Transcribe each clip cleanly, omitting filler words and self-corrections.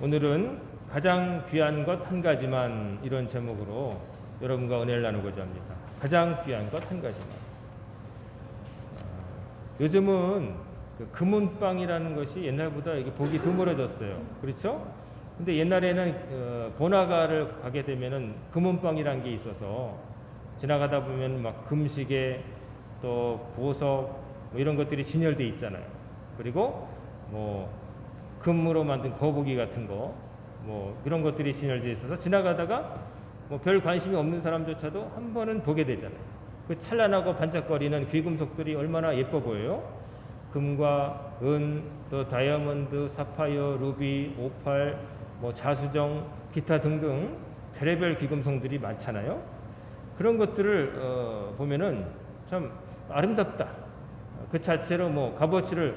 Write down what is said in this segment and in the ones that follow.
오늘은 가장 귀한 것 한 가지만, 이런 제목으로 여러분과 은혜를 나누고자 합니다. 가장 귀한 것 한 가지만. 요즘은 그 금은방이라는 것이 옛날보다 이게 보기 드물어졌어요. 그렇죠? 근데 옛날에는 번화가를 가게 되면은 금은방이라는 게 있어서 지나가다 보면 막 금시계 또 보석 뭐 이런 것들이 진열돼 있잖아요. 그리고 뭐 금으로 만든 거북이 같은 거 뭐 이런 것들이 진열돼 있어서 지나가다가 뭐 별 관심이 없는 사람조차도 한 번은 보게 되잖아요. 그 찬란하고 반짝거리는 귀금속들이 얼마나 예뻐 보여요. 금과 은, 또 다이아몬드, 사파이어, 루비, 오팔, 뭐 자수정, 기타 등등 별의별 귀금속들이 많잖아요. 그런 것들을 보면은 참 아름답다. 그 자체로 뭐 값어치를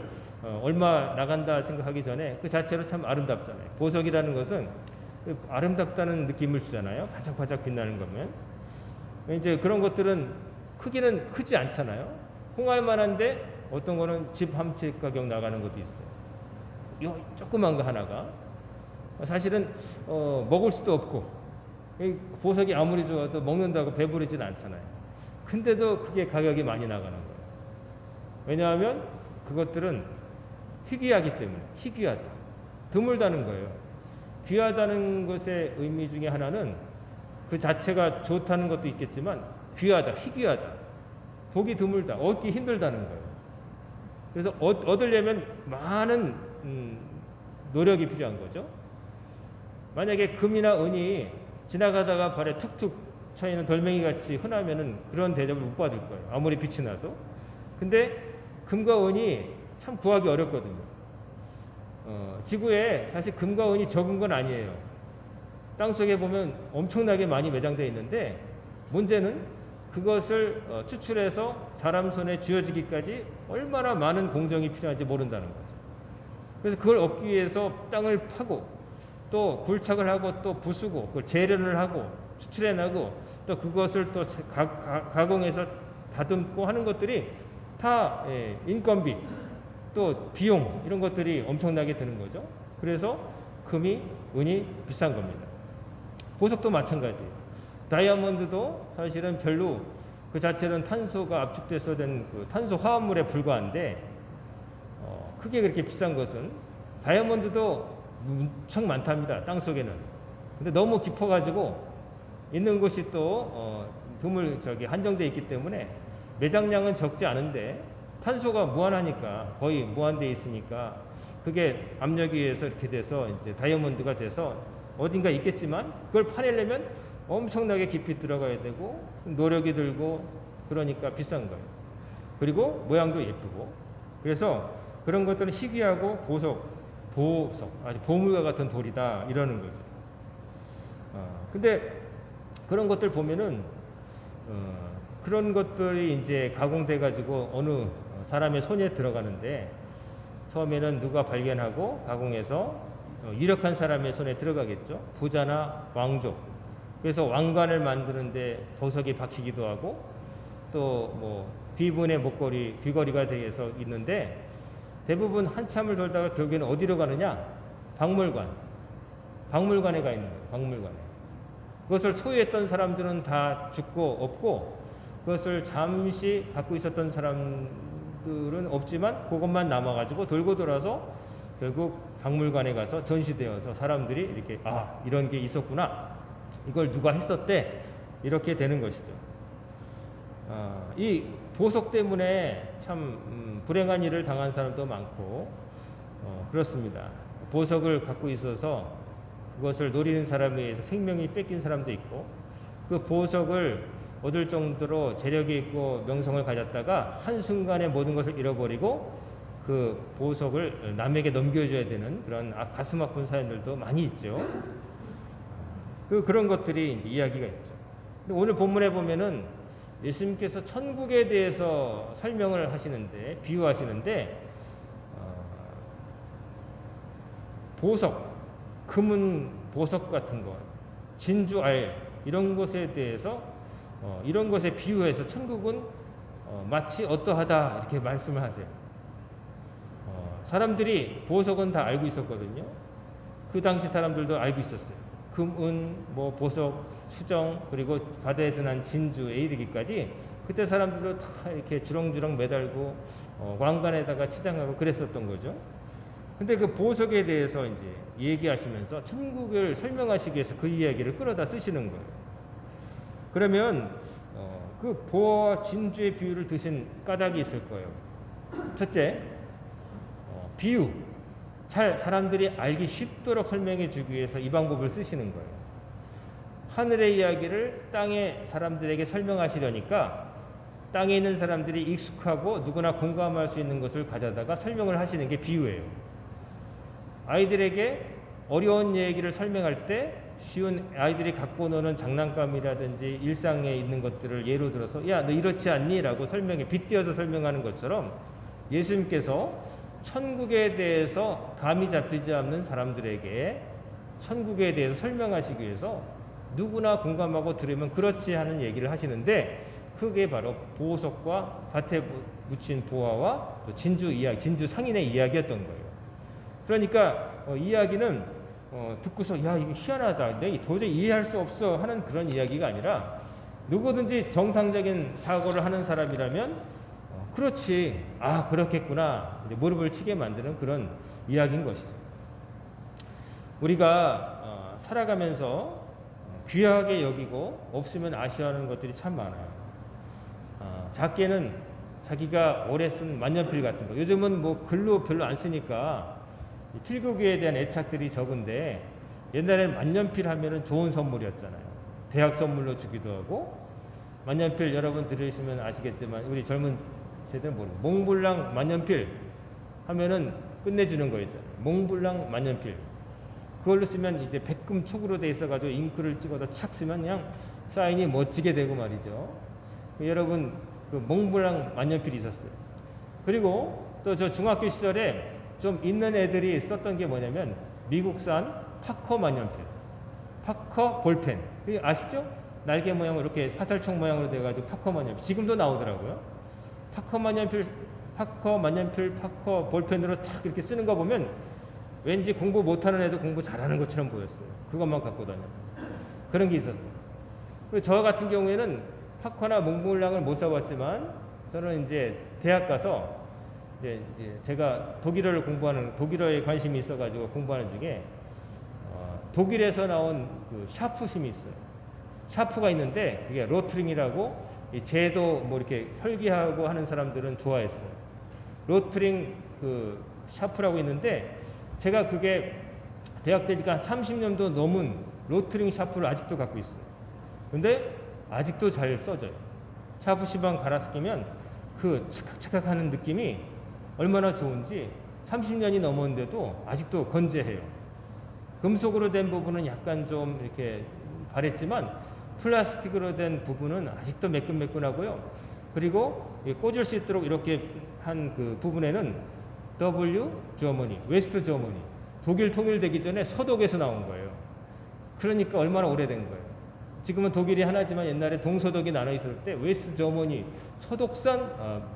얼마 나간다 생각하기 전에 그 자체로 참 아름답잖아요. 보석이라는 것은 아름답다는 느낌을 주잖아요. 반짝반짝 빛나는 거면. 이제 그런 것들은 크기는 크지 않잖아요. 홍할만한데 어떤 거는 집 한 채 가격 나가는 것도 있어요. 요 조그만 거 하나가 사실은 먹을 수도 없고, 보석이 아무리 좋아도 먹는다고 배부르진 않잖아요. 근데도 그게 가격이 많이 나가는 거예요. 왜냐하면 그것들은 희귀하기 때문에. 희귀하다, 드물다는 거예요. 귀하다는 것의 의미 중에 하나는 그 자체가 좋다는 것도 있겠지만 귀하다, 희귀하다, 보기 드물다, 얻기 힘들다는 거예요. 그래서 얻으려면 많은 노력이 필요한 거죠. 만약에 금이나 은이 지나가다가 발에 툭툭 쳐있는 돌멩이 같이 흔하면은 그런 대접을 못 받을 거예요. 아무리 빛이 나도. 근데 금과 은이 참 구하기 어렵거든요. 지구에 사실 금과 은이 적은 건 아니에요. 땅속에 보면 엄청나게 많이 매장되어 있는데, 문제는 그것을 추출해서 사람 손에 쥐어지기까지 얼마나 많은 공정이 필요한지 모른다는 거죠. 그래서 그걸 얻기 위해서 땅을 파고 또 굴착을 하고 또 부수고 그걸 재련을 하고 추출해내고 또 그것을 또 가공해서 다듬고 하는 것들이 다 인건비 또 비용, 이런 것들이 엄청나게 드는 거죠. 그래서 금이, 은이 비싼 겁니다. 보석도 마찬가지예요. 다이아몬드도 사실은 별로 그 자체는 탄소가 압축돼서 된 그 탄소 화합물에 불과한데, 크게 그렇게 비싼 것은, 다이아몬드도 무척 많답니다. 땅 속에는. 근데 너무 깊어가지고 있는 곳이 또 드물 한정돼 있기 때문에 매장량은 적지 않은데 탄소가 무한하니까, 거의 무한돼 있으니까 그게 압력에 의해서 이렇게 돼서 이제 다이아몬드가 돼서 어딘가 있겠지만 그걸 파내려면 엄청나게 깊이 들어가야 되고 노력이 들고, 그러니까 비싼 거예요. 그리고 모양도 예쁘고. 그래서 그런 것들은 희귀하고 보석, 아주 보물과 같은 돌이다, 이러는 거죠. 근데 그런 것들 보면은 그런 것들이 이제 가공돼 가지고 어느 사람의 손에 들어가는데, 처음에는 누가 발견하고 가공해서 유력한 사람의 손에 들어가겠죠. 부자나 왕족. 그래서 왕관을 만드는데 보석이 박히기도 하고, 또 뭐 귀분의 목걸이, 귀걸이가 되어서 있는데, 대부분 한참을 돌다가 결국에는 어디로 가느냐? 박물관에 가 있는 거예요. 박물관에. 그것을 소유했던 사람들은 다 죽고 없고, 그것을 잠시 갖고 있었던 사람들은 없지만 그것만 남아가지고 돌고 돌아서 결국 박물관에 가서 전시되어서 사람들이 이렇게, 이런 게 있었구나, 이걸 누가 했었대, 이렇게 되는 것이죠. 이 보석 때문에 참 불행한 일을 당한 사람도 많고, 그렇습니다. 보석을 갖고 있어서 그것을 노리는 사람에 의해서 생명이 뺏긴 사람도 있고, 그 보석을 얻을 정도로 재력이 있고 명성을 가졌다가 한순간에 모든 것을 잃어버리고 그 보석을 남에게 넘겨줘야 되는 그런 가슴 아픈 사연들도 많이 있죠. 그런 것들이 이제 이야기가 있죠. 근데 오늘 본문에 보면은 예수님께서 천국에 대해서 설명을 하시는데, 비유하시는데, 보석, 금은 보석 같은 것, 진주, 알, 이런 것에 대해서 이런 것에 비유해서 천국은 마치 어떠하다, 이렇게 말씀을 하세요. 사람들이 보석은 다 알고 있었거든요. 그 당시 사람들도 알고 있었어요. 금, 은, 뭐 보석, 수정, 그리고 바다에서 난 진주에 이르기까지 그때 사람들도 다 이렇게 주렁주렁 매달고 왕관에다가 치장하고 그랬었던 거죠. 근데 그 보석에 대해서 이제 얘기하시면서 천국을 설명하시기 위해서 그 이야기를 끌어다 쓰시는 거예요. 그러면 그 보와 진주의 비유를 드신 까닭이 있을 거예요. 첫째, 비유. 잘 사람들이 알기 쉽도록 설명해 주기 위해서 이 방법을 쓰시는 거예요. 하늘의 이야기를 땅의 사람들에게 설명하시려니까 땅에 있는 사람들이 익숙하고 누구나 공감할 수 있는 것을 가져다가 설명을 하시는 게 비유예요. 아이들에게 어려운 얘기를 설명할 때 쉬운 아이들이 갖고 노는 장난감이라든지 일상에 있는 것들을 예로 들어서 야, 너 이렇지 않니? 라고 빗대어서 설명하는 것처럼 예수님께서 천국에 대해서 감이 잡히지 않는 사람들에게 천국에 대해서 설명하시기 위해서 누구나 공감하고 들으면 그렇지 하는 얘기를 하시는데 그게 바로 보석과 밭에 묻힌 보화와 진주 이야기, 진주 상인의 이야기였던 거예요. 그러니까 이야기는 듣고서 야 이거 희한하다, 내가 도저히 이해할 수 없어 하는 그런 이야기가 아니라 누구든지 정상적인 사고를 하는 사람이라면 그렇지, 아 그렇겠구나 무릎을 치게 만드는 그런 이야기인 것이죠. 우리가 살아가면서 귀하게 여기고 없으면 아쉬워하는 것들이 참 많아요. 작게는 자기가 오래 쓴 만년필 같은 거, 요즘은 뭐 글로 별로 안 쓰니까 필기구에 대한 애착들이 적은데 옛날에는 만년필 하면은 좋은 선물이었잖아요. 대학 선물로 주기도 하고, 만년필 여러분 들으시면 아시겠지만 우리 젊은 세대는 모르고 몽블랑 만년필 하면은 끝내주는 거였잖아요. 몽블랑 만년필. 그걸로 쓰면 이제 백금 촉으로 돼 있어가지고 잉크를 찍어서 착 쓰면 그냥 사인이 멋지게 되고 말이죠. 여러분 그 몽블랑 만년필이 있었어요. 그리고 또 저 중학교 시절에 좀 있는 애들이 썼던 게 뭐냐면 미국산 파커 만년필, 파커 볼펜. 아시죠? 날개 모양으로 이렇게 화살촉 모양으로 돼가지고 파커 만년필. 지금도 나오더라고요. 파커 만년필, 파커 볼펜으로 탁 이렇게 쓰는 거 보면 왠지 공부 못하는 애도 공부 잘하는 것처럼 보였어요. 그것만 갖고 다녀. 그런 게 있었어요. 저 같은 경우에는 파커나 몽블랑을 못 사봤지만 저는 이제 대학 가서 이제 제가 독일어에 관심이 있어가지고 공부하는 중에 독일에서 나온 그 샤프심이 있어요. 샤프가 있는데 그게 로트링이라고 이 제도 뭐 이렇게 설계하고 하는 사람들은 좋아했어요. 로트링 그 샤프라고 있는데 제가 그게 대학 때니까 30년도 넘은 로트링 샤프를 아직도 갖고 있어요. 근데 아직도 잘 써져요. 샤프 시방 갈아서 끼면 그 착각착각 하는 느낌이 얼마나 좋은지 30년이 넘었는데도 아직도 건재해요. 금속으로 된 부분은 약간 좀 이렇게 바랬지만 플라스틱으로 된 부분은 아직도 매끈매끈하고요. 그리고 꽂을 수 있도록 이렇게 한 그 부분에는 W 저머니, 웨스트 저머니, 독일 통일되기 전에 서독에서 나온 거예요. 그러니까 얼마나 오래된 거예요. 지금은 독일이 하나지만 옛날에 동서독이 나눠 있을 때 웨스트 저머니, 서독산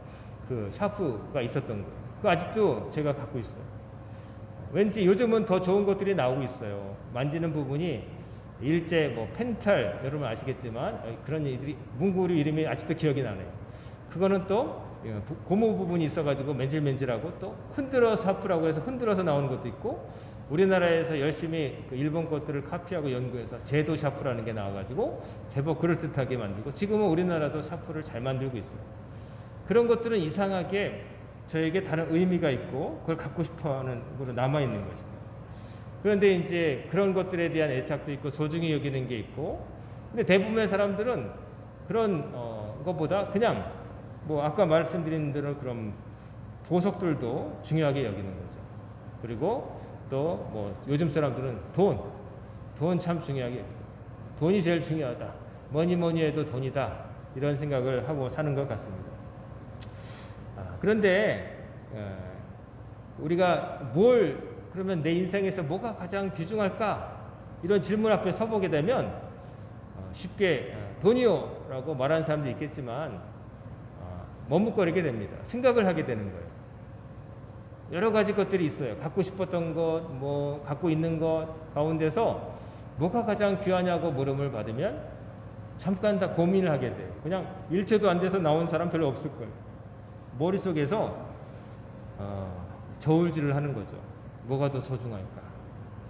그 샤프가 있었던 거예요. 그 아직도 제가 갖고 있어요. 왠지 요즘은 더 좋은 것들이 나오고 있어요. 만지는 부분이 일제 뭐 펜탈 여러분 아시겠지만 그런 애들이 문구류 이름이 아직도 기억이 나네요. 그거는 또 고무 부분이 있어가지고 맨질맨질하고 또 흔들어 샤프라고 해서 흔들어서 나오는 것도 있고, 우리나라에서 열심히 그 일본 것들을 카피하고 연구해서 제도 샤프라는 게 나와가지고 제법 그럴듯하게 만들고, 지금은 우리나라도 샤프를 잘 만들고 있어요. 그런 것들은 이상하게 저에게 다른 의미가 있고 그걸 갖고 싶어하는 걸로 남아있는 것이죠. 그런데 이제 그런 것들에 대한 애착도 있고 소중히 여기는 게 있고, 근데 대부분의 사람들은 그런 것보다 그냥 뭐 아까 말씀드린 대로 그런 보석들도 중요하게 여기는 거죠. 그리고 또 뭐 요즘 사람들은 돈 참 중요하게 여기죠. 돈이 제일 중요하다. 뭐니 해도 돈이다. 이런 생각을 하고 사는 것 같습니다. 그런데 우리가 그러면 내 인생에서 뭐가 가장 귀중할까? 이런 질문 앞에 서보게 되면 쉽게 돈이요 라고 말하는 사람도 있겠지만 머뭇거리게 됩니다. 생각을 하게 되는 거예요. 여러 가지 것들이 있어요. 갖고 싶었던 것, 뭐 갖고 있는 것 가운데서 뭐가 가장 귀하냐고 물음을 받으면 잠깐 다 고민을 하게 돼요. 그냥 일체도 안 돼서 나온 사람 별로 없을 거예요. 머릿속에서 저울질을 하는 거죠. 뭐가 더 소중할까?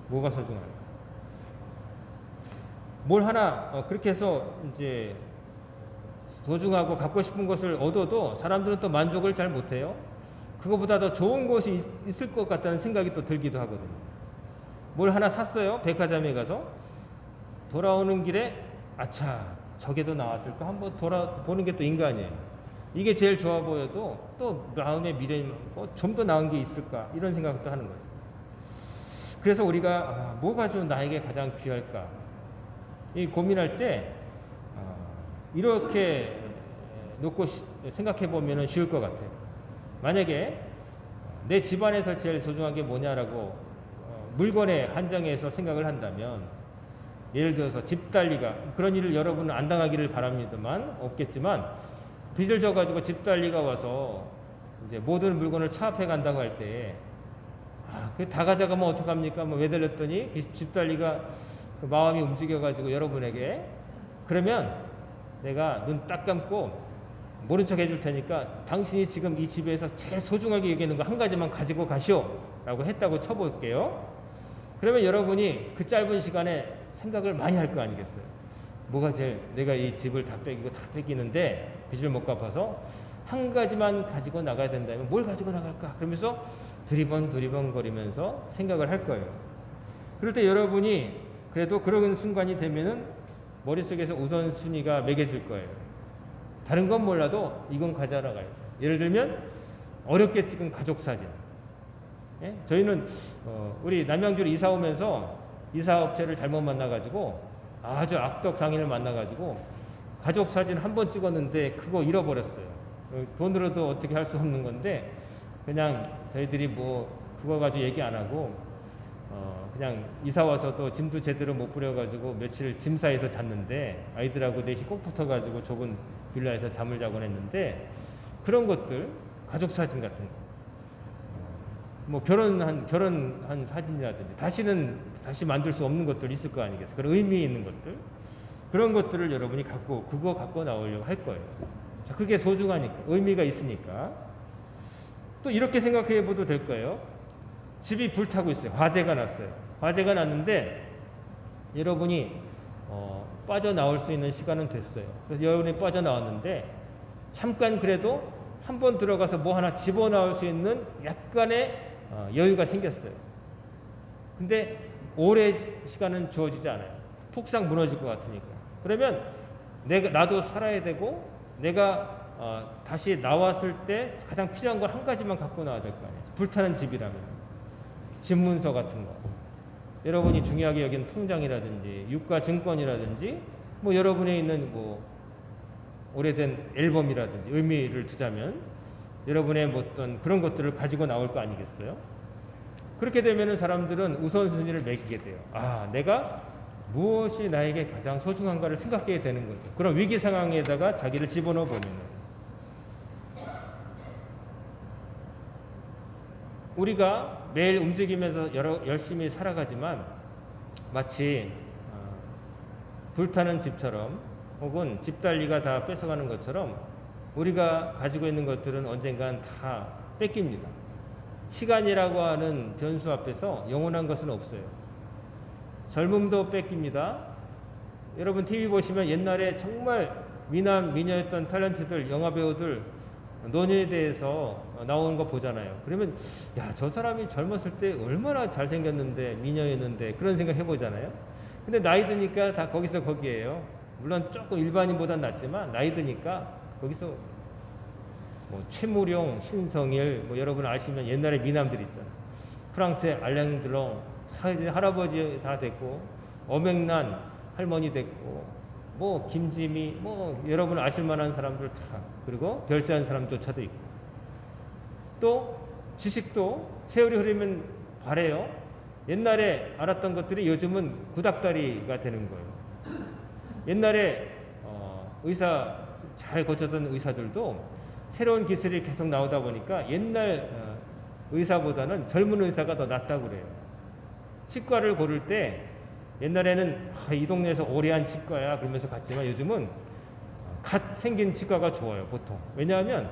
뭐가 소중할까? 뭘 하나 그렇게 해서 이제 소중하고 갖고 싶은 것을 얻어도 사람들은 또 만족을 잘 못해요. 그거보다 더 좋은 것이 있을 것 같다는 생각이 또 들기도 하거든요. 뭘 하나 샀어요. 백화점에 가서 돌아오는 길에 아차 저게 더 나왔을까 한번 돌아보는 게 또 인간이에요. 이게 제일 좋아 보여도 또 마음의 미련이 좀 더 나은 게 있을까 이런 생각도 하는 거죠. 그래서 우리가 뭐가 좀 나에게 가장 귀할까 이 고민할 때 이렇게 놓고 생각해 보면 쉬울 것 같아요. 만약에 내 집안에서 제일 소중한 게 뭐냐라고 물건에 한정해서 생각을 한다면 예를 들어서 집 달리가 그런 일을 여러분은 안 당하기를 바랍니다만 없겠지만 빚을 져가지고 집 달리가 와서 이제 모든 물건을 차 앞에 간다고 할 때 그 다 가져가면 어떡합니까? 뭐 매달렸더니 집 달리가 그 마음이 움직여가지고 여러분에게 그러면 내가 눈 딱 감고 모른 척 해줄 테니까 당신이 지금 이 집에서 제일 소중하게 여기는 거 한 가지만 가지고 가시오 라고 했다고 쳐볼게요. 그러면 여러분이 그 짧은 시간에 생각을 많이 할 거 아니겠어요. 뭐가 제일 내가 이 집을 다 뺏기고 다 뺏기는데 빚을 못 갚아서 한 가지만 가지고 나가야 된다면 뭘 가지고 나갈까? 그러면서 두리번 거리면서 생각을 할 거예요. 그럴 때 여러분이 그래도 그런 순간이 되면은 머릿속에서 우선순위가 매겨질 거예요. 다른 건 몰라도 이건 가져나가요. 예를 들면 어렵게 찍은 가족 사진. 예? 저희는 우리 남양주로 이사 오면서 이사업체를 잘못 만나가지고 아주 악덕 상인을 만나가지고 가족 사진 한 번 찍었는데 그거 잃어버렸어요. 돈으로도 어떻게 할 수 없는 건데 그냥 저희들이 뭐 그거 가지고 얘기 안 하고 그냥 이사 와서도 짐도 제대로 못 뿌려가지고 며칠 짐사에서 잤는데 아이들하고 넷이 꼭 붙어가지고 좁은 빌라에서 잠을 자곤 했는데 그런 것들 가족 사진 같은 거 뭐 결혼한 사진이라든지 다시 만들 수 없는 것들 있을 거 아니겠어요. 그런 의미 있는 것들 그런 것들을 여러분이 그거 갖고 나오려고 할 거예요. 자, 그게 소중하니까 의미가 있으니까 또 이렇게 생각해 봐도 될 거예요. 집이 불타고 있어요. 화재가 났어요. 화재가 났는데 여러분이 빠져나올 수 있는 시간은 됐어요. 그래서 여러분이 빠져나왔는데 잠깐 그래도 한번 들어가서 뭐 하나 집어넣을 수 있는 약간의 여유가 생겼어요. 근데 오래 시간은 주어지지 않아요. 폭삭 무너질 것 같으니까. 그러면 나도 살아야 되고 내가 다시 나왔을 때 가장 필요한 걸 한 가지만 갖고 나와야 될 거 아니에요. 불타는 집이라면 집문서 같은 거 여러분이 중요하게 여기는 통장이라든지 유가증권이라든지 뭐 여러분에 있는 뭐 오래된 앨범이라든지 의미를 두자면 여러분의 어떤 그런 것들을 가지고 나올 거 아니겠어요? 그렇게 되면 사람들은 우선순위를 매기게 돼요. 내가 무엇이 나에게 가장 소중한가를 생각하게 되는 거죠. 그런 위기 상황에다가 자기를 집어넣어 보면 우리가 매일 움직이면서 열심히 살아가지만 마치 불타는 집처럼 혹은 집달리가 다 뺏어가는 것처럼 우리가 가지고 있는 것들은 언젠간 다 뺏깁니다. 시간이라고 하는 변수 앞에서 영원한 것은 없어요. 젊음도 뺏깁니다. 여러분 TV 보시면 옛날에 정말 미남 미녀였던 탤런트들 영화배우들 노년에 대해서 나오는 거 보잖아요. 그러면 저 사람이 젊었을 때 얼마나 잘생겼는데 미녀였는데 그런 생각 해보잖아요. 근데 나이 드니까 다 거기서 거기에요. 물론 조금 일반인보단 낫지만 나이 드니까 거기서 뭐 최무룡, 신성일 뭐 여러분 아시면 옛날에 미남들 있잖아요. 프랑스의 알랭 드롱 할아버지 다 됐고 어맹란 할머니 됐고 뭐 김지미 뭐 여러분 아실 만한 사람들 다 그리고 별세한 사람조차도 있고 또 지식도 세월이 흐르면 바래요. 옛날에 알았던 것들이 요즘은 구닥다리가 되는 거예요. 옛날에 의사 잘 거쳤던 의사들도 새로운 기술이 계속 나오다 보니까 옛날 의사보다는 젊은 의사가 더 낫다고 그래요. 치과를 고를 때 옛날에는 이 동네에서 오래 한 치과야 그러면서 갔지만 요즘은 갓 생긴 치과가 좋아요, 보통. 왜냐하면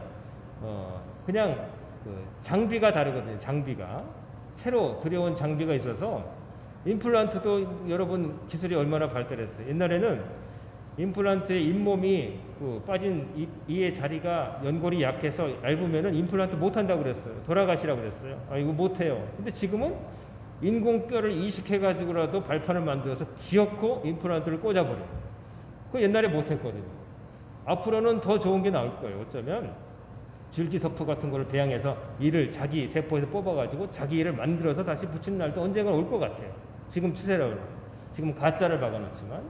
그냥 그 장비가 다르거든요. 장비가 새로 들여온 장비가 있어서 임플란트도 여러분 기술이 얼마나 발달했어요. 옛날에는 임플란트의 잇몸이 그 빠진 이의 자리가 연골이 약해서 얇으면은 임플란트 못 한다고 그랬어요. 돌아가시라고 그랬어요. 이거 못 해요. 근데 지금은 인공뼈를 이식해 가지고라도 발판을 만들어서 기어코 임플란트를 꽂아버려요. 그 옛날에 못 했거든요. 앞으로는 더 좋은 게 나올 거예요. 어쩌면 줄기세포 같은 거를 배양해서 이를 자기 세포에서 뽑아가지고 자기 이를 만들어서 다시 붙이는 날도 언젠가 올 것 같아요. 지금 추세라고 지금 가짜를 박아놓지만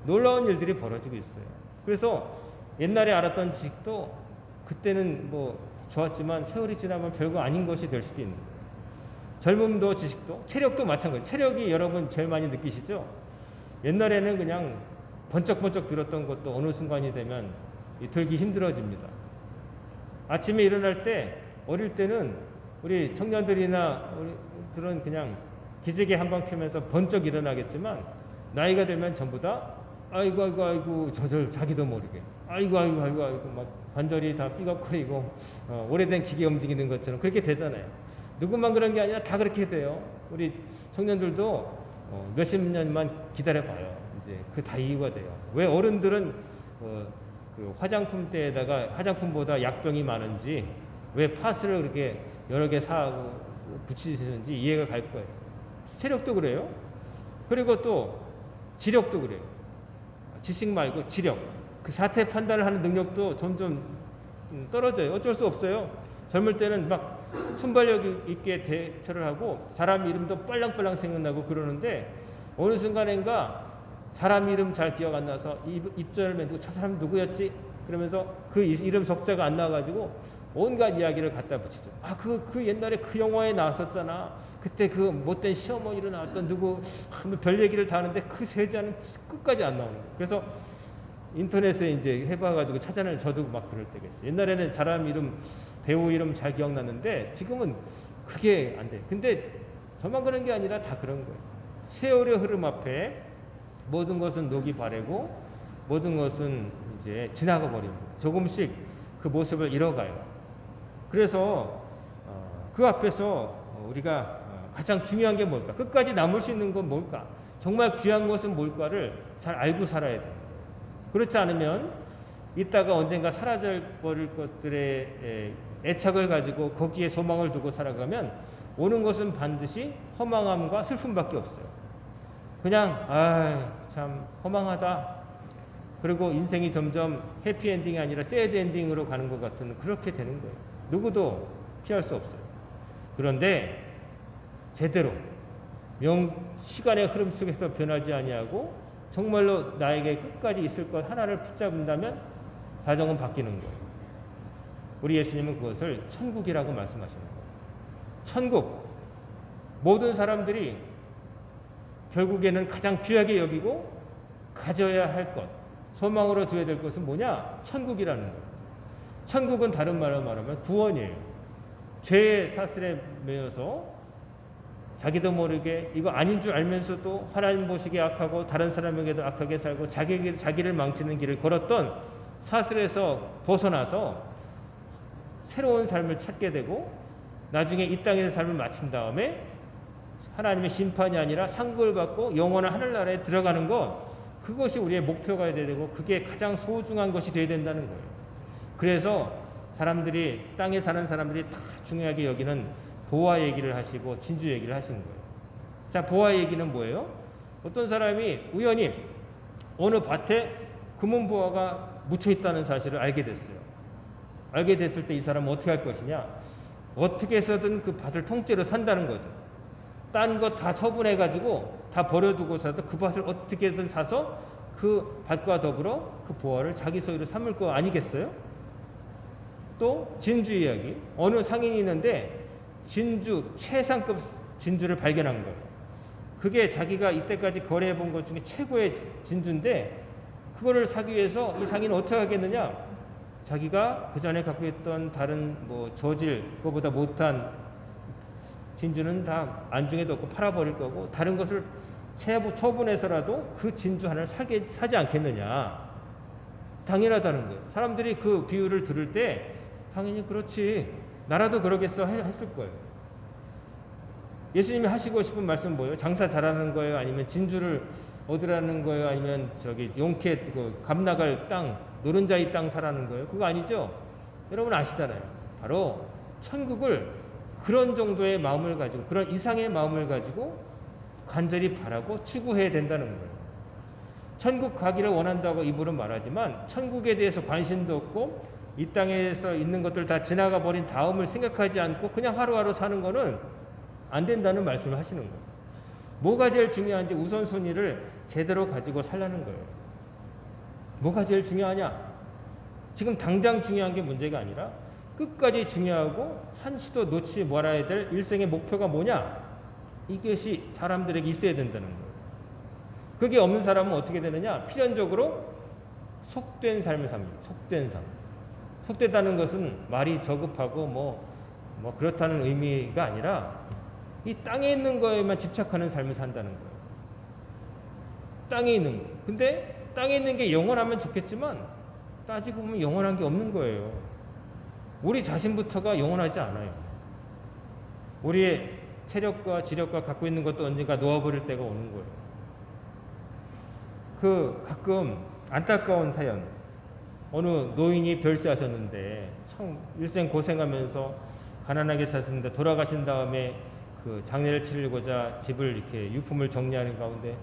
놀라운 일들이 벌어지고 있어요. 그래서 옛날에 알았던 지식도 그때는 뭐 좋았지만 세월이 지나면 별거 아닌 것이 될 수도 있는 거예요. 젊음도 지식도 체력도 마찬가지. 체력이 여러분 제일 많이 느끼시죠? 옛날에는 그냥 번쩍번쩍 들었던 것도 어느 순간이 되면 들기 힘들어집니다. 아침에 일어날 때 어릴 때는 우리 청년들이나 우리들은 그냥 기지개 한 방 켜면서 번쩍 일어나겠지만 나이가 되면 전부 다 아이고 저 자기도 모르게 아이고 막 관절이 다 삐걱거리고 오래된 기계 움직이는 것처럼 그렇게 되잖아요. 누구만 그런 게 아니라 다 그렇게 돼요. 우리 청년들도 몇십 년만 기다려봐요. 이제 그 다 이유가 돼요. 왜 어른들은 그 화장품대에다가 화장품보다 약병이 많은지 왜 파스를 그렇게 여러 개 사고 붙이시는지 이해가 갈 거예요. 체력도 그래요. 그리고 또 지력도 그래요. 지식 말고 지력. 그 사태 판단을 하는 능력도 점점 떨어져요. 어쩔 수 없어요. 젊을 때는 막 순발력 있게 대처를 하고 사람 이름도 빨랑빨랑 생각나고 그러는데 어느 순간인가 사람 이름 잘 기억 안 나서 입전을 맨두고 저 사람 누구였지? 그러면서 그 이름 석자가 안 나와가지고 온갖 이야기를 갖다 붙이죠. 그 옛날에 그 영화에 나왔었잖아. 그때 그 못된 시어머니로 나왔던 누구 별 얘기를 다 하는데 그 세자는 끝까지 안 나오는 거예요. 그래서 인터넷에 이제 해봐가지고 찾아낼 저도 막 그럴 때가 있어요. 옛날에는 사람 이름 배우 이름 잘 기억났는데 지금은 그게 안 돼. 근데 저만 그런 게 아니라 다 그런 거예요. 세월의 흐름 앞에 모든 것은 녹이 바래고 모든 것은 이제 지나가 버립니다. 조금씩 그 모습을 잃어가요. 그래서 그 앞에서 우리가 가장 중요한 게 뭘까? 끝까지 남을 수 있는 건 뭘까? 정말 귀한 것은 뭘까를 잘 알고 살아야 돼요. 그렇지 않으면 이따가 언젠가 사라져 버릴 것들의 애착을 가지고 거기에 소망을 두고 살아가면 오는 것은 반드시 허망함과 슬픔밖에 없어요. 그냥 참 허망하다. 그리고 인생이 점점 해피엔딩이 아니라 새드엔딩으로 가는 것 같은 그렇게 되는 거예요. 누구도 피할 수 없어요. 그런데 제대로 시간의 흐름 속에서 변하지 아니하고 정말로 나에게 끝까지 있을 것 하나를 붙잡는다면 사정은 바뀌는 거예요. 우리 예수님은 그것을 천국이라고 말씀하시는 거예요. 천국. 모든 사람들이 결국에는 가장 귀하게 여기고 가져야 할 것, 소망으로 둬야 될 것은 뭐냐? 천국이라는 거예요. 천국은 다른 말로 말하면 구원이에요. 죄의 사슬에 매여서 자기도 모르게 이거 아닌 줄 알면서도 하나님 보시기에 악하고 다른 사람에게도 악하게 살고 자기를 망치는 길을 걸었던 사슬에서 벗어나서 새로운 삶을 찾게 되고 나중에 이 땅에서 삶을 마친 다음에 하나님의 심판이 아니라 상급을 받고 영원한 하늘나라에 들어가는 것, 그것이 우리의 목표가 돼야 되고 그게 가장 소중한 것이 돼야 된다는 거예요. 그래서 사람들이 땅에 사는 사람들이 다 중요하게 여기는 보화 얘기를 하시고 진주 얘기를 하시는 거예요. 자, 보화 얘기는 뭐예요? 어떤 사람이 우연히 어느 밭에 금은 보화가 묻혀 있다는 사실을 알게 됐어요. 알게 됐을 때 이 사람은 어떻게 할 것이냐? 어떻게 해서든 그 밭을 통째로 산다는 거죠. 딴 거 다 처분해가지고 다 버려두고서도 그 밭을 어떻게든 사서 그 밭과 더불어 그 보화를 자기 소유로 삼을 거 아니겠어요? 또 진주 이야기. 어느 상인이 있는데 진주 최상급 진주를 발견한 거예요. 그게 자기가 이때까지 거래해 본 것 중에 최고의 진주인데 그거를 사기 위해서 이 상인은 어떻게 하겠느냐? 자기가 그 전에 갖고 있던 다른 뭐 저질 그거보다 못한 진주는 다 안중에 넣고 팔아버릴 거고 다른 것을 처분해서라도 그 진주 하나를 사지 않겠느냐. 당연하다는 거예요. 사람들이 그 비유를 들을 때 당연히 그렇지. 나라도 그러겠어 했을 거예요. 예수님이 하시고 싶은 말씀은 뭐예요? 장사 잘하는 거예요? 아니면 진주를 얻으라는 거예요? 아니면 저기 용케 감나갈 땅, 노른자의 땅 사라는 거예요? 그거 아니죠? 여러분 아시잖아요. 바로 천국을 그런 정도의 마음을 가지고 그런 이상의 마음을 가지고 간절히 바라고 추구해야 된다는 거예요. 천국 가기를 원한다고 입으로 말하지만 천국에 대해서 관심도 없고 이 땅에서 있는 것들 다 지나가 버린 다음을 생각하지 않고 그냥 하루하루 사는 거는 안 된다는 말씀을 하시는 거예요. 뭐가 제일 중요한지 우선순위를 제대로 가지고 살라는 거예요. 뭐가 제일 중요하냐? 지금 당장 중요한 게 문제가 아니라 끝까지 중요하고 한시도 놓지 말아야 될 일생의 목표가 뭐냐? 이것이 사람들에게 있어야 된다는 거예요. 그게 없는 사람은 어떻게 되느냐? 필연적으로 속된 삶을 삽니다. 속된 삶. 속되다는 것은 말이 저급하고 뭐 그렇다는 의미가 아니라 이 땅에 있는 거에만 집착하는 삶을 산다는 거예요. 땅에 있는 거. 근데 땅에 있는 게 영원하면 좋겠지만 따지고 보면 영원한 게 없는 거예요. 우리 자신부터가 영원하지 않아요. 우리의 체력과 지력과 갖고 있는 것도 언젠가 놓아버릴 때가 오는 거예요. 가끔 안타까운 사연. 어느 노인이 별세하셨는데 참 일생 고생하면서 가난하게 사셨는데 돌아가신 다음에 그 장례를 치르고자 집을 이렇게 유품을 정리하는 가운데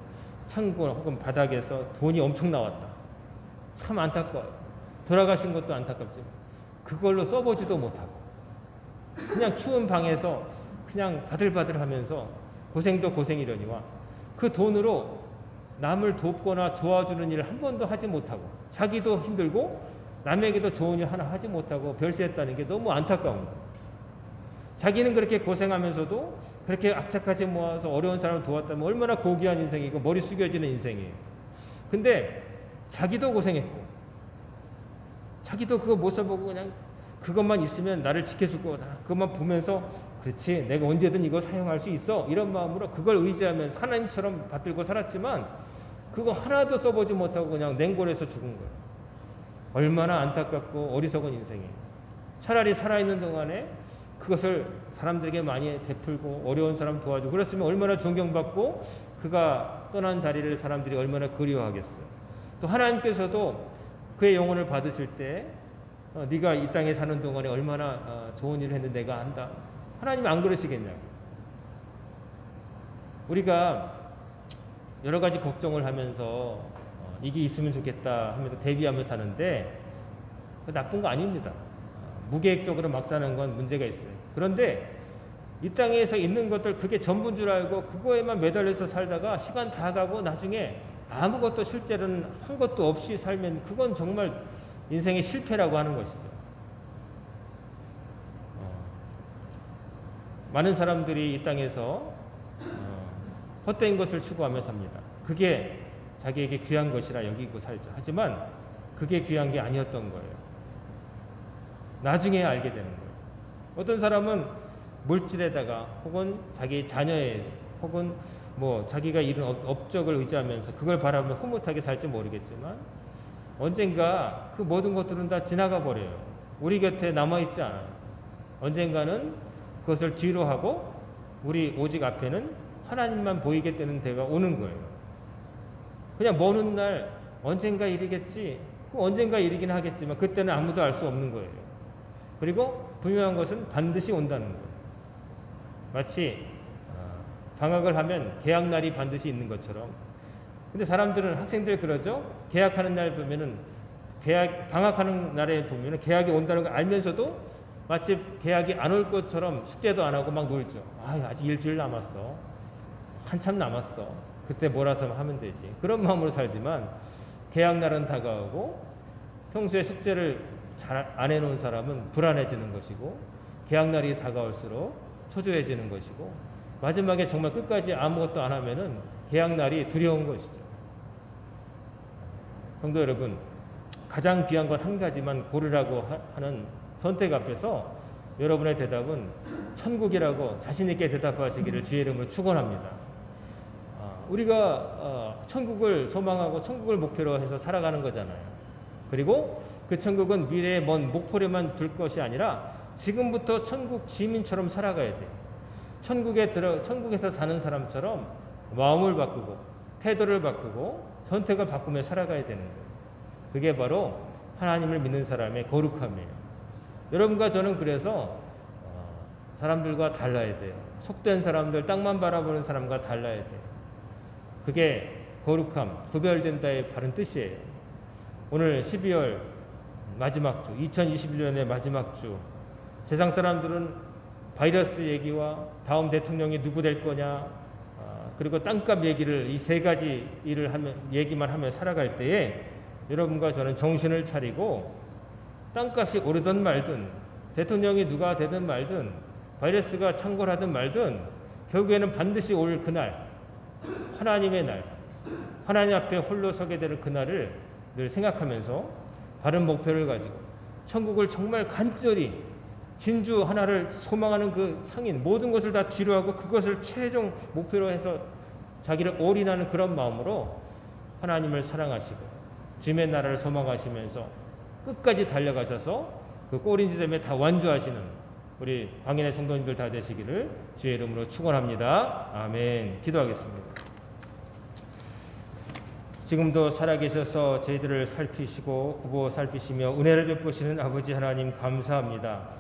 창고 혹은 바닥에서 돈이 엄청 나왔다. 참 안타까워요. 돌아가신 것도 안타깝지만 그걸로 써보지도 못하고 그냥 추운 방에서 그냥 바들바들 하면서 고생도 고생이려니와 그 돈으로 남을 돕거나 도와주는 일을 한 번도 하지 못하고 자기도 힘들고 남에게도 좋은 일 하나 하지 못하고 별세했다는 게 너무 안타까운 거예요. 자기는 그렇게 고생하면서도 그렇게 악착같이 모아서 어려운 사람을 도왔다면 얼마나 고귀한 인생이고 머리 숙여지는 인생이에요. 근데 자기도 고생했고 자기도 그거 못 써보고 그냥 그것만 있으면 나를 지켜줄 거다. 그것만 보면서 그렇지 내가 언제든 이거 사용할 수 있어 이런 마음으로 그걸 의지하면서 하나님처럼 받들고 살았지만 그거 하나도 써보지 못하고 그냥 냉골에서 죽은 거예요. 얼마나 안타깝고 어리석은 인생이에요. 차라리 살아있는 동안에 그것을 사람들에게 많이 베풀고 어려운 사람 도와주고 그랬으면 얼마나 존경받고 그가 떠난 자리를 사람들이 얼마나 그리워하겠어요. 또 하나님께서도 그의 영혼을 받으실 때 네가 이 땅에 사는 동안에 얼마나 좋은 일을 했는데 내가 안다. 하나님이 안 그러시겠냐고. 우리가 여러 가지 걱정을 하면서 이게 있으면 좋겠다 하면서 대비하면서 사는데 나쁜 거 아닙니다. 무계획적으로 막 사는 건 문제가 있어요. 그런데 이 땅에서 있는 것들 그게 전부인 줄 알고 그거에만 매달려서 살다가 시간 다 가고 나중에 아무것도 실제로는 한 것도 없이 살면 그건 정말 인생의 실패라고 하는 것이죠. 많은 사람들이 이 땅에서 헛된 것을 추구하며 삽니다. 그게 자기에게 귀한 것이라 여기고 살죠. 하지만 그게 귀한 게 아니었던 거예요. 나중에 알게 되는 거예요. 어떤 사람은 물질에다가 혹은 자기 자녀에 혹은 뭐 자기가 이룬 업적을 의지하면서 그걸 바라보며 흐뭇하게 살지 모르겠지만 언젠가 그 모든 것들은 다 지나가 버려요. 우리 곁에 남아있지 않아요. 언젠가는 그것을 뒤로 하고 우리 오직 앞에는 하나님만 보이게 되는 때가 오는 거예요. 그냥 먼 훗날 언젠가 이르겠지. 언젠가 이르긴 하겠지만 그때는 아무도 알 수 없는 거예요. 그리고 분명한 것은 반드시 온다는 거예요. 마치 방학을 하면 개학날이 반드시 있는 것처럼. 근데 사람들은 학생들 그러죠. 개학하는 날 보면은 방학하는 날에 보면은 개학이 온다는 걸 알면서도 마치 개학이 안 올 것처럼 숙제도 안 하고 막 놀죠. 아직 일주일 남았어. 한참 남았어. 그때 몰아서 하면 되지. 그런 마음으로 살지만 개학날은 다가오고 평소에 숙제를 잘 안 해놓은 사람은 불안해지는 것이고 개학날이 다가올수록 초조해지는 것이고 마지막에 정말 끝까지 아무것도 안 하면은 개학날이 두려운 것이죠. 성도 여러분, 가장 귀한 건 한 가지만 고르라고 하는 선택 앞에서 여러분의 대답은 천국이라고 자신 있게 대답하시기를 주의 이름으로 축원합니다. 우리가 천국을 소망하고 천국을 목표로 해서 살아가는 거잖아요. 그리고 그 천국은 미래의 먼 목표로만 둘 것이 아니라 지금부터 천국 시민처럼 살아가야 돼요. 천국에서 사는 사람처럼 마음을 바꾸고 태도를 바꾸고 선택을 바꾸며 살아가야 되는 거예요. 그게 바로 하나님을 믿는 사람의 거룩함이에요. 여러분과 저는 그래서 사람들과 달라야 돼요. 속된 사람들, 땅만 바라보는 사람과 달라야 돼요. 그게 거룩함, 구별된다의 바른 뜻이에요. 오늘 12월 마지막 주, 2021년의 마지막 주, 세상 사람들은 바이러스 얘기와 다음 대통령이 누구 될 거냐, 그리고 땅값 얘기를 이 세 가지 얘기만 하며 살아갈 때에 여러분과 저는 정신을 차리고 땅값이 오르든 말든 대통령이 누가 되든 말든 바이러스가 창궐하든 말든 결국에는 반드시 올 그날, 하나님의 날, 하나님 앞에 홀로 서게 될 그날을 늘 생각하면서 바른 목표를 가지고 천국을 정말 간절히 진주 하나를 소망하는 그 상인, 모든 것을 다 뒤로하고 그것을 최종 목표로 해서 자기를 올인하는 그런 마음으로 하나님을 사랑하시고 주님의 나라를 소망하시면서 끝까지 달려가셔서 그 꼬린 지점에 다 완주하시는 우리 광인의 성도님들 다 되시기를 주의 이름으로 축원합니다. 아멘. 기도하겠습니다. 지금도 살아계셔서 저희들을 살피시고 구보 살피시며 은혜를 베푸시는 아버지 하나님 감사합니다.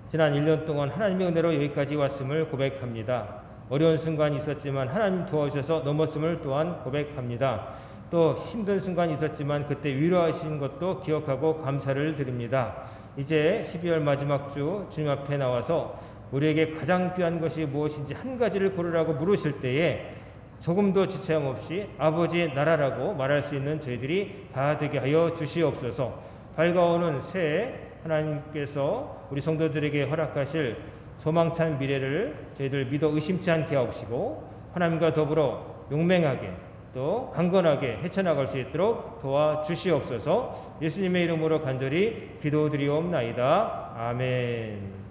지난 1년 동안 하나님의 은혜로 여기까지 왔음을 고백합니다. 어려운 순간이 있었지만 하나님 도와주셔서 넘었음을 또한 고백합니다. 또 힘든 순간이 있었지만 그때 위로하신 것도 기억하고 감사를 드립니다. 이제 12월 마지막 주 주님 앞에 나와서 우리에게 가장 귀한 것이 무엇인지 한 가지를 고르라고 물으실 때에 조금도 지체함 없이 아버지의 나라라고 말할 수 있는 저희들이 다 되게 하여 주시옵소서. 밝아오는 새해 하나님께서 우리 성도들에게 허락하실 소망찬 미래를 저희들 믿어 의심치 않게 하옵시고 하나님과 더불어 용맹하게 또 강건하게 헤쳐나갈 수 있도록 도와주시옵소서. 예수님의 이름으로 간절히 기도드리옵나이다. 아멘.